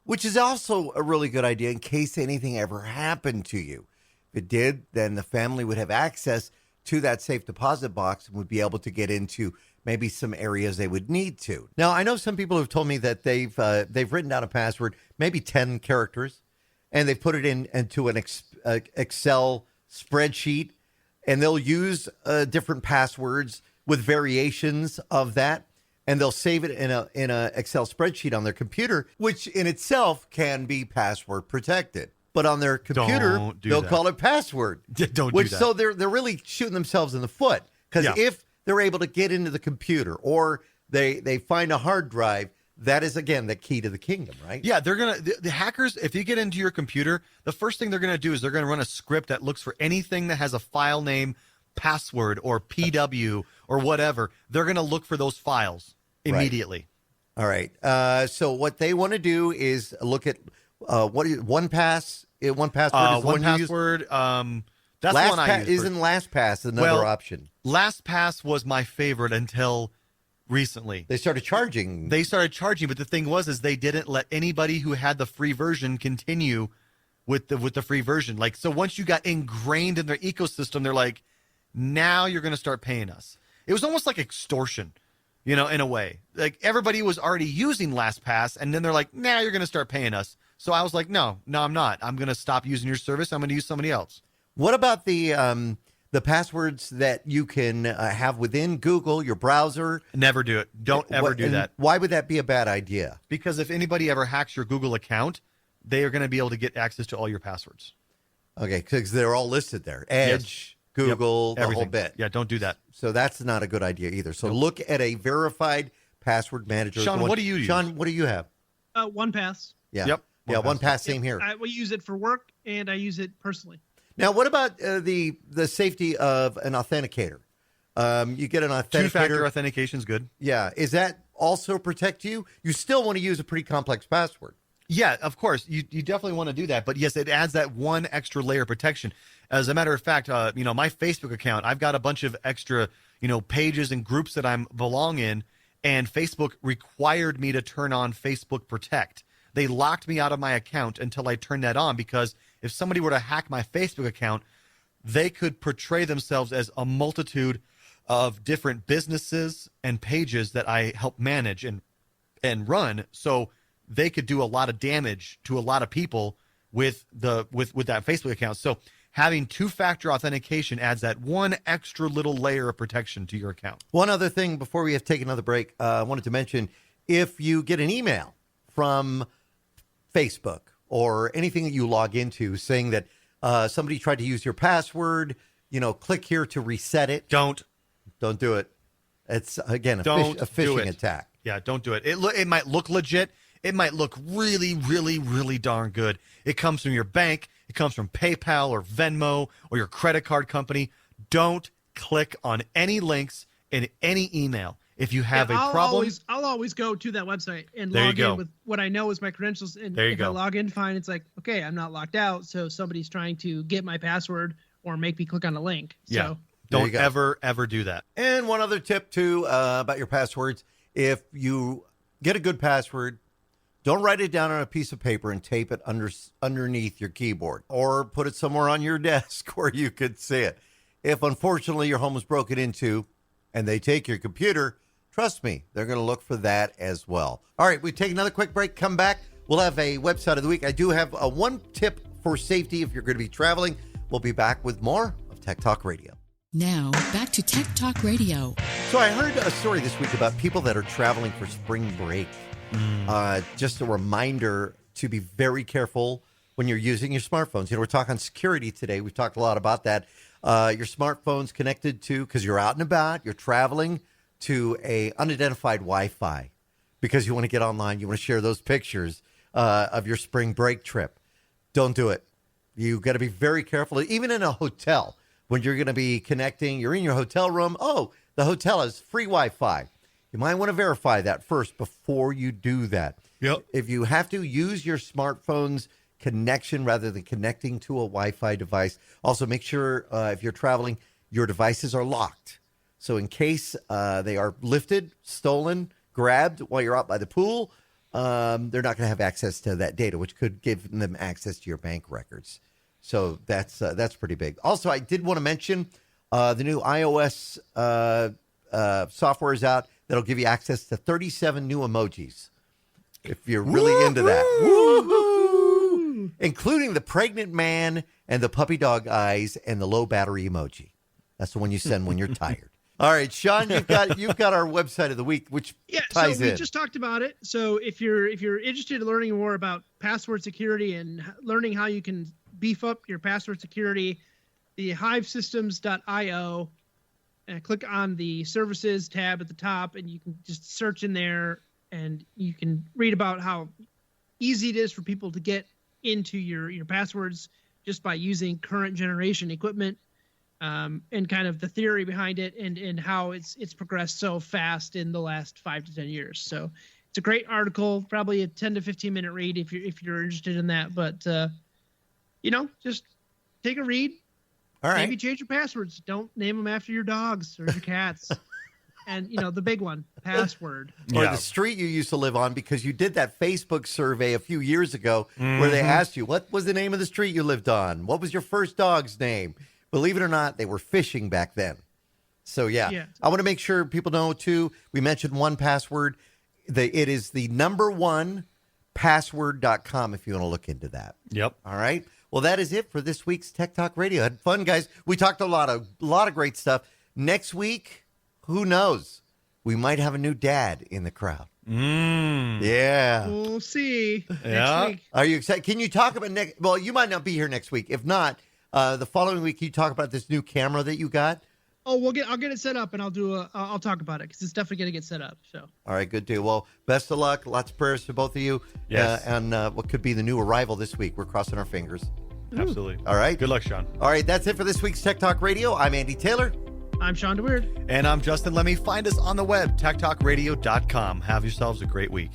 which is also a really good idea in case anything ever happened to you. If it did, then the family would have access to that safe deposit box and would be able to get into maybe some areas they would need to. Now, I know some people have told me that they've written down a password, maybe 10 characters, and they've put it into an Excel spreadsheet, and they'll use different passwords with variations of that, and they'll save it in a Excel spreadsheet on their computer, which in itself can be password protected. But on their computer, they'll call it password. Don't do that. So they're really shooting themselves in the foot, because if they're able to get into the computer or they find a hard drive, that is, again, the key to the kingdom, right? Yeah, they're going to, the hackers, if you get into your computer, the first thing they're going to do is they're going to run a script that looks for anything that has a file name, password, or PW, or whatever. They're going to look for those files immediately. Right. All right. So what they want to do is look at what is 1Password? 1Password. That's the one I use. Isn't LastPass another option? LastPass was my favorite until recently. They started charging. But the thing was they didn't let anybody who had the free version continue with the free version. Like, so once you got ingrained in their ecosystem, they're like, now you're going to start paying us. It was almost like extortion, in a way. Like, everybody was already using LastPass, and then they're like, now you're going to start paying us. So I was like, no, I'm not. I'm going to stop using your service. I'm going to use somebody else. What about the passwords that you can have within Google, your browser? Never do it. Don't ever do that. Why would that be a bad idea? Because if anybody ever hacks your Google account, they are going to be able to get access to all your passwords. Okay, because they're all listed there. Edge, yes. Google, the whole bit. Yeah, don't do that. So that's not a good idea either. So look at a verified password manager. Sean, what do you use? Sean, what do you have? 1Pass. Yeah. Yep. Yeah, 1Pass, same here. We use it for work, and I use it personally. Now, what about the safety of an authenticator? You get an authenticator. Two-factor authentication is good. Yeah. Is that also protect you? You still want to use a pretty complex password. Yeah, of course. You definitely want to do that. But yes, it adds that one extra layer of protection. As a matter of fact, my Facebook account, I've got a bunch of extra, pages and groups that I belong in, and Facebook required me to turn on Facebook Protect. They locked me out of my account until I turned that on, because if somebody were to hack my Facebook account, they could portray themselves as a multitude of different businesses and pages that I help manage and run. So they could do a lot of damage to a lot of people with that Facebook account. So having two-factor authentication adds that one extra little layer of protection to your account. One other thing before we have to take another break, I wanted to mention, if you get an email from Facebook or anything that you log into saying that somebody tried to use your password, click here to reset it. Don't do it. It's, again, a phishing attack. Yeah, don't do it. It might look legit. It might look really, really, really darn good. It comes from your bank. It comes from PayPal or Venmo or your credit card company. Don't click on any links in any email. If you have a problem, I'll always go to that website and log in with what I know is my credentials. And if I log in fine, it's like, okay, I'm not locked out. So somebody's trying to get my password or make me click on a link. Yeah. So don't ever do that. And one other tip too about your passwords: if you get a good password, don't write it down on a piece of paper and tape it underneath your keyboard, or put it somewhere on your desk where you could see it. If unfortunately your home was broken into and they take your computer, trust me, they're going to look for that as well. All right, we take another quick break, come back. We'll have a website of the week. I do have one tip for safety if you're going to be traveling. We'll be back with more of Tech Talk Radio. Now, back to Tech Talk Radio. So I heard a story this week about people that are traveling for spring break. Just a reminder to be very careful when you're using your smartphones. We're talking security today. We've talked a lot about that. Your smartphone's connected to, because you're out and about, you're traveling to a unidentified Wi-Fi because you want to get online. You want to share those pictures of your spring break trip. Don't do it. You got to be very careful. Even in a hotel, when you're going to be connecting, you're in your hotel room. Oh, the hotel has free Wi-Fi. You might want to verify that first before you do that. Yep. If you have to, use your smartphone's connection rather than connecting to a Wi-Fi device. Also, make sure if you're traveling, your devices are locked. So in case they are lifted, stolen, grabbed while you're out by the pool, they're not going to have access to that data, which could give them access to your bank records. So that's pretty big. Also, I did want to mention the new iOS software is out that'll give you access to 37 new emojis if you're really into that. Woo-hoo! Including the pregnant man and the puppy dog eyes and the low battery emoji. That's the one you send when you're tired. All right, Sean, you've got our website of the week, which ties in. So we just talked about it. So if you're interested in learning more about password security and learning how you can beef up your password security, the hivesystems.io, and click on the services tab at the top, and you can just search in there, and you can read about how easy it is for people to get into your passwords just by using current generation equipment. And kind of the theory behind it and how it's progressed so fast in the last 5 to 10 years. So it's a great article, probably a 10 to 15 minute read if you're interested in that. But just take a read. All right. Maybe change your passwords. Don't name them after your dogs or your cats. And, the big one, password. Or the street you used to live on, because you did that Facebook survey a few years ago where they asked you, what was the name of the street you lived on? What was your first dog's name? Believe it or not, they were fishing back then. So, yeah. I want to make sure people know, too, we mentioned 1Password. It is the number one password.com if you want to look into that. Yep. All right. Well, that is it for this week's Tech Talk Radio. Had fun, guys. We talked a lot of great stuff. Next week, who knows? We might have a new dad in the crowd. Yeah. We'll see. Yeah. Next week. Are you excited? Can you talk about next? Well, you might not be here next week. If not, the following week, can you talk about this new camera that you got? Oh, I'll get it set up, and I'll talk about it, because it's definitely gonna get set up. So. All right, good deal. Well, best of luck. Lots of prayers to both of you. Yes. And what could be the new arrival this week. We're crossing our fingers. Absolutely. All right. Good luck, Shawn. All right, that's it for this week's Tech Talk Radio. I'm Andy Taylor. I'm Shawn DeWeird. And I'm Justin Lemmy. Find us on the web, techtalkradio.com. Have yourselves a great week.